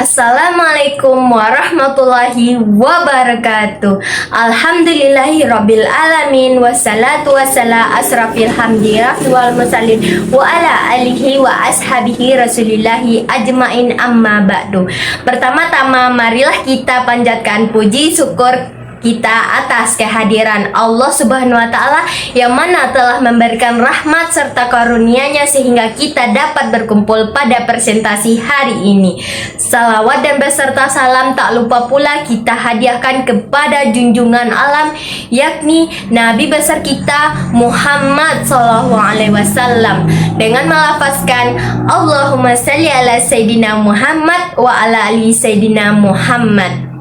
Assalamualaikum warahmatullahi wabarakatuh. Alhamdulillahi rabbil alamin. Wassalatu wassalam asrafil hamdi wal mursalin wa ala alihi wa ashabihi rasulillahi ajmain amma ba'du. Pertama-tama marilah kita panjatkan puji syukur kita atas kehadiran Allah Subhanahu wa Ta'ala yang mana telah memberikan rahmat serta karunia-Nya sehingga kita dapat berkumpul pada presentasi hari ini. Salawat dan beserta salam tak lupa pula kita hadiahkan kepada junjungan alam, yakni Nabi besar kita Muhammad SAW, dengan melafazkan Allahumma salli ala Sayyidina Muhammad wa ala ali Sayyidina Muhammad.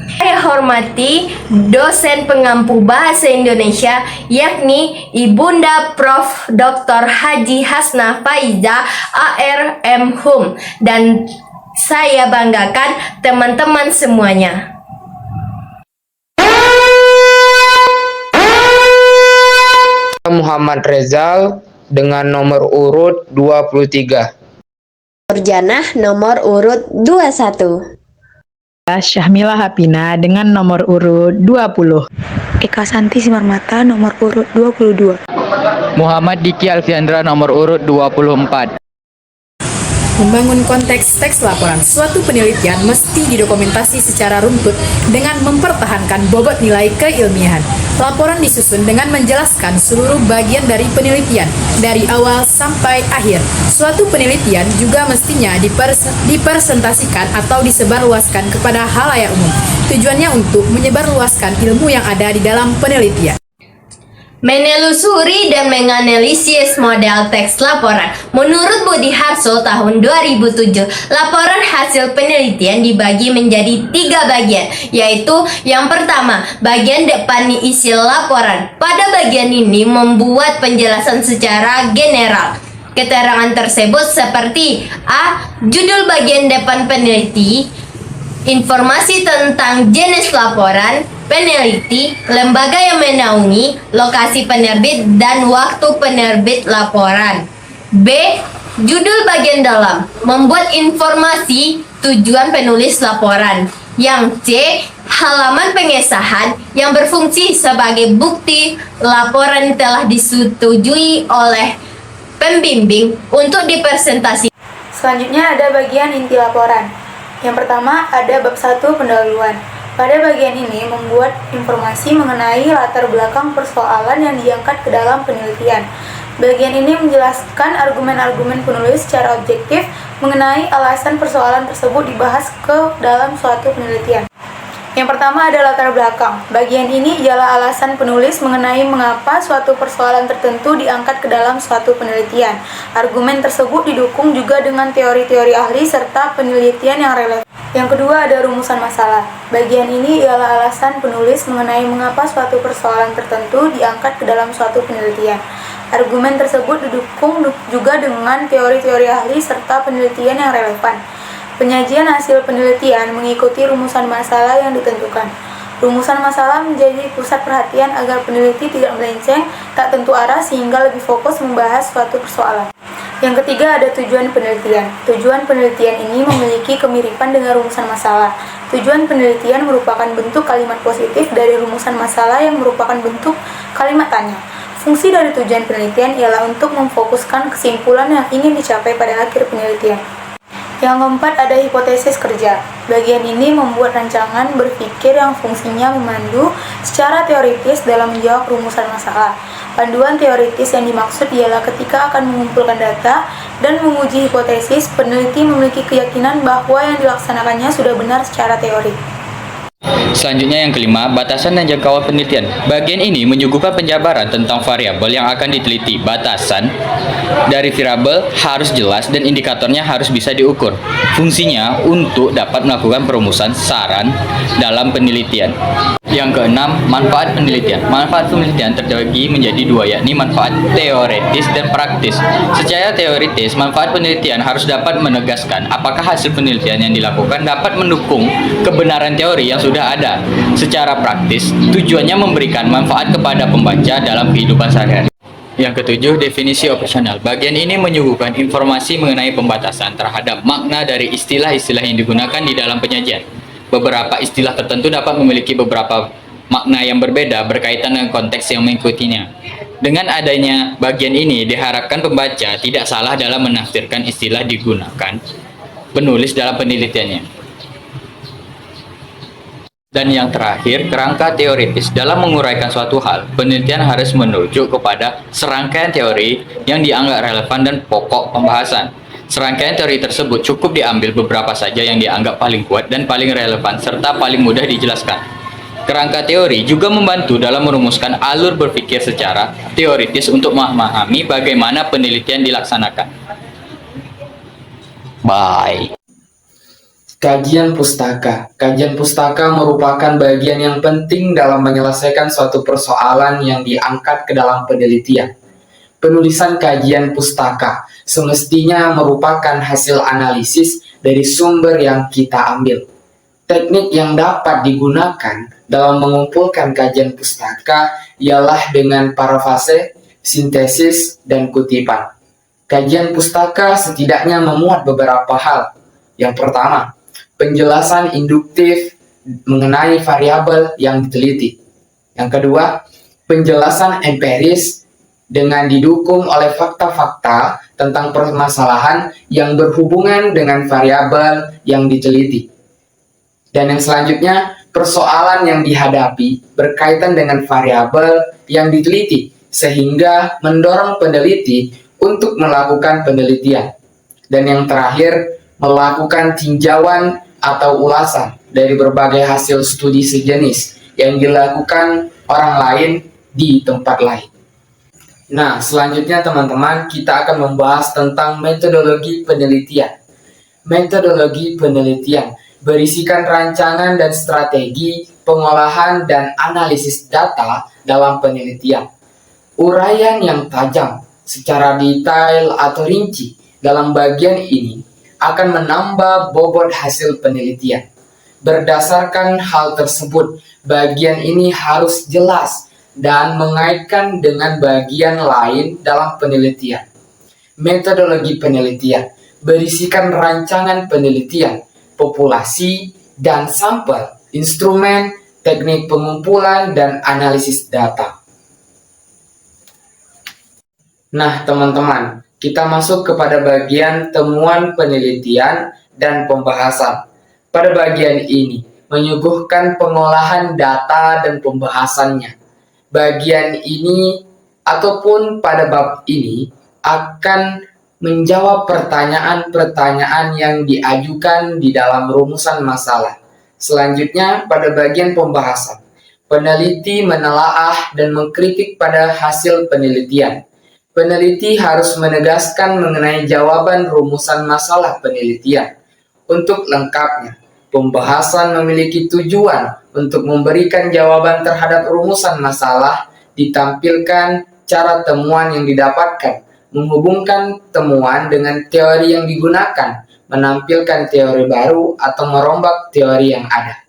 Saya hormati dosen pengampu bahasa Indonesia, yakni Ibunda Prof. Dr. Haji Hasna Faiza ARM dan saya banggakan teman-teman semuanya. Muhammad Rezal dengan nomor urut 23. Nurjanah nomor urut 21. Syahmila Hapina dengan nomor urut 20. Eka Santi Simarmata nomor urut 22. Muhammad Diki Alfiandra nomor urut 24. Membangun konteks teks laporan suatu penelitian mesti didokumentasi secara runtut dengan mempertahankan bobot nilai keilmiahan. Laporan disusun dengan menjelaskan seluruh bagian dari penelitian, dari awal sampai akhir. Suatu penelitian juga mestinya dipresentasikan atau disebarluaskan kepada halayak umum. Tujuannya untuk menyebarluaskan ilmu yang ada di dalam penelitian. Menelusuri dan menganalisis model teks laporan. Menurut Budi Harso tahun 2007, laporan hasil penelitian dibagi menjadi 3 bagian, yaitu yang pertama, bagian depan isi laporan. Pada bagian ini membuat penjelasan secara general. Keterangan tersebut seperti A. Judul bagian depan peneliti, informasi tentang jenis laporan, peneliti, lembaga yang menaungi, lokasi penerbit, dan waktu penerbit laporan. B. Judul bagian dalam, membuat informasi tujuan penulis laporan. Yang C. Halaman pengesahan yang berfungsi sebagai bukti laporan telah disetujui oleh pembimbing untuk dipresentasi. Selanjutnya ada bagian inti laporan. Yang pertama ada bab 1 pendahuluan. Pada bagian ini membuat informasi mengenai latar belakang persoalan yang diangkat ke dalam penelitian. Bagian ini menjelaskan argumen-argumen penulis secara objektif mengenai alasan persoalan tersebut dibahas ke dalam suatu penelitian. Yang pertama ada latar belakang. Bagian ini ialah alasan penulis mengenai mengapa suatu persoalan tertentu diangkat ke dalam suatu penelitian. Argumen tersebut didukung juga dengan teori-teori ahli serta penelitian yang relevan. Yang kedua ada rumusan masalah. Bagian ini ialah alasan penulis mengenai mengapa suatu persoalan tertentu diangkat ke dalam suatu penelitian. Argumen tersebut didukung juga dengan teori-teori ahli serta penelitian yang relevan. Penyajian hasil penelitian mengikuti rumusan masalah yang ditentukan. Rumusan masalah menjadi pusat perhatian agar peneliti tidak melenceng, tak tentu arah sehingga lebih fokus membahas suatu persoalan. Yang ketiga ada tujuan penelitian. Tujuan penelitian ini memiliki kemiripan dengan rumusan masalah. Tujuan penelitian merupakan bentuk kalimat positif dari rumusan masalah yang merupakan bentuk kalimat tanya. Fungsi dari tujuan penelitian ialah untuk memfokuskan kesimpulan yang ingin dicapai pada akhir penelitian. Yang keempat ada hipotesis kerja. Bagian ini membuat rancangan berpikir yang fungsinya memandu secara teoritis dalam menjawab rumusan masalah. Panduan teoritis yang dimaksud ialah ketika akan mengumpulkan data dan menguji hipotesis, peneliti memiliki keyakinan bahwa yang dilaksanakannya sudah benar secara teori. Selanjutnya yang kelima, batasan dan jangkauan penelitian. Bagian ini menyuguhkan penjabaran tentang variabel yang akan diteliti. Batasan dari variabel harus jelas dan indikatornya harus bisa diukur. Fungsinya untuk dapat melakukan perumusan saran dalam penelitian. Yang keenam, manfaat penelitian. Manfaat penelitian terbagi menjadi 2, yakni manfaat teoretis dan praktis. Secara teoritis, manfaat penelitian harus dapat menegaskan apakah hasil penelitian yang dilakukan dapat mendukung kebenaran teori yang sudah ada. Secara praktis, tujuannya memberikan manfaat kepada pembaca dalam kehidupan sehari-hari. Yang ketujuh, definisi operasional. Bagian ini menyuguhkan informasi mengenai pembatasan terhadap makna dari istilah-istilah yang digunakan di dalam penyajian. Beberapa istilah tertentu dapat memiliki beberapa makna yang berbeda berkaitan dengan konteks yang mengikutinya. Dengan adanya bagian ini, diharapkan pembaca tidak salah dalam menafsirkan istilah digunakan penulis dalam penelitiannya. Dan yang terakhir, kerangka teoritis. Dalam menguraikan suatu hal, penelitian harus merujuk kepada serangkaian teori yang dianggap relevan dan pokok pembahasan. Serangkaian teori tersebut cukup diambil beberapa saja yang dianggap paling kuat dan paling relevan serta paling mudah dijelaskan. Kerangka teori juga membantu dalam merumuskan alur berpikir secara teoritis untuk memahami bagaimana penelitian dilaksanakan. Bye. Kajian pustaka. Kajian pustaka merupakan bagian yang penting dalam menyelesaikan suatu persoalan yang diangkat ke dalam penelitian. Penulisan kajian pustaka semestinya merupakan hasil analisis dari sumber yang kita ambil. Teknik yang dapat digunakan dalam mengumpulkan kajian pustaka ialah dengan parafrase, sintesis, dan kutipan. Kajian pustaka setidaknya memuat beberapa hal. Yang pertama, penjelasan induktif mengenai variabel yang diteliti. Yang kedua, penjelasan empiris dengan didukung oleh fakta-fakta tentang permasalahan yang berhubungan dengan variabel yang diteliti. Dan yang selanjutnya, persoalan yang dihadapi berkaitan dengan variabel yang diteliti, sehingga mendorong peneliti untuk melakukan penelitian. Dan yang terakhir, melakukan tinjauan atau ulasan dari berbagai hasil studi sejenis yang dilakukan orang lain di tempat lain. Nah, selanjutnya teman-teman, kita akan membahas tentang metodologi penelitian. Metodologi penelitian berisikan rancangan dan strategi pengolahan dan analisis data dalam penelitian. Uraian yang tajam secara detail atau rinci dalam bagian ini akan menambah bobot hasil penelitian. Berdasarkan hal tersebut, bagian ini harus jelas dan mengaitkan dengan bagian lain dalam penelitian. Metodologi penelitian berisikan rancangan penelitian, populasi, dan sampel, instrumen, teknik pengumpulan, dan analisis data. Nah, teman-teman, kita masuk kepada bagian temuan penelitian dan pembahasan. Pada bagian ini, menyuguhkan pengolahan data dan pembahasannya. Bagian ini ataupun pada bab ini akan menjawab pertanyaan-pertanyaan yang diajukan di dalam rumusan masalah. Selanjutnya, pada bagian pembahasan, peneliti menelaah dan mengkritik pada hasil penelitian. Peneliti harus menegaskan mengenai jawaban rumusan masalah penelitian. Untuk lengkapnya, pembahasan memiliki tujuan untuk memberikan jawaban terhadap rumusan masalah, ditampilkan cara temuan yang didapatkan, menghubungkan temuan dengan teori yang digunakan, menampilkan teori baru atau merombak teori yang ada.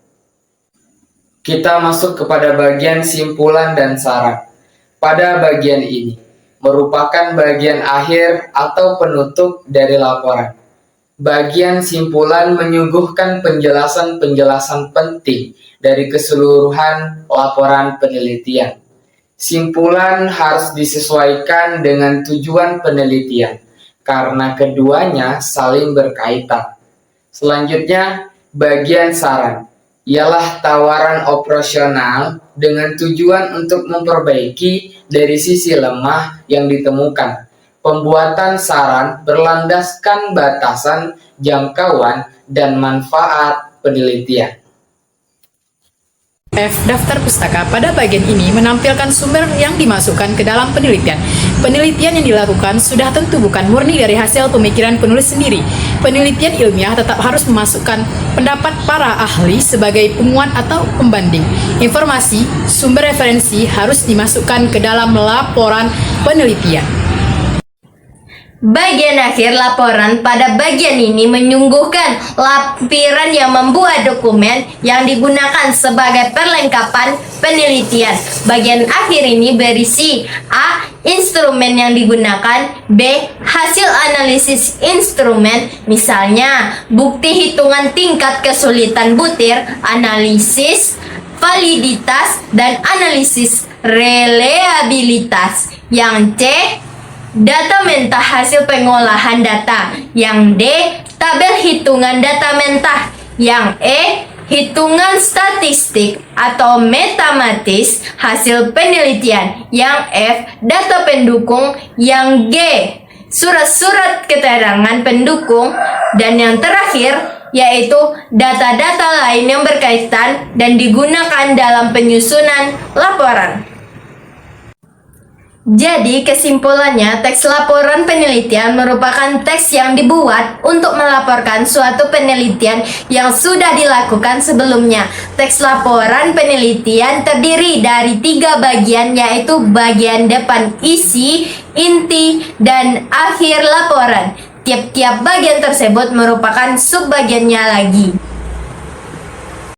Kita masuk kepada bagian simpulan dan saran. Pada bagian ini, merupakan bagian akhir atau penutup dari laporan. Bagian simpulan menyuguhkan penjelasan-penjelasan penting dari keseluruhan laporan penelitian. Simpulan harus disesuaikan dengan tujuan penelitian, karena keduanya saling berkaitan. Selanjutnya, bagian saran ialah tawaran operasional dengan tujuan untuk memperbaiki dari sisi lemah yang ditemukan. Pembuatan saran berlandaskan batasan, jangkauan, dan manfaat penelitian. F. Daftar pustaka. Pada bagian ini menampilkan sumber yang dimasukkan ke dalam penelitian. Penelitian yang dilakukan sudah tentu bukan murni dari hasil pemikiran penulis sendiri. Penelitian ilmiah tetap harus memasukkan pendapat para ahli sebagai penguat atau pembanding. Informasi, sumber referensi harus dimasukkan ke dalam laporan penelitian. Bagian akhir laporan pada bagian ini menyuguhkan lampiran yang membuat dokumen yang digunakan sebagai perlengkapan penelitian. Bagian akhir ini berisi A. Instrumen yang digunakan, B. Hasil analisis instrumen, misalnya bukti hitungan tingkat kesulitan butir, analisis validitas, dan analisis reliabilitas. Yang C. Data mentah hasil pengolahan data. Yang D. Tabel hitungan data mentah. Yang E. Hitungan statistik atau matematis hasil penelitian. Yang F. Data pendukung. Yang G. Surat-surat keterangan pendukung. Dan yang terakhir yaitu data-data lain yang berkaitan dan digunakan dalam penyusunan laporan. Jadi kesimpulannya, teks laporan penelitian merupakan teks yang dibuat untuk melaporkan suatu penelitian yang sudah dilakukan sebelumnya. Teks laporan penelitian terdiri dari 3 bagian, yaitu bagian depan isi, inti, dan akhir laporan. Tiap-tiap bagian tersebut merupakan subbagiannya lagi.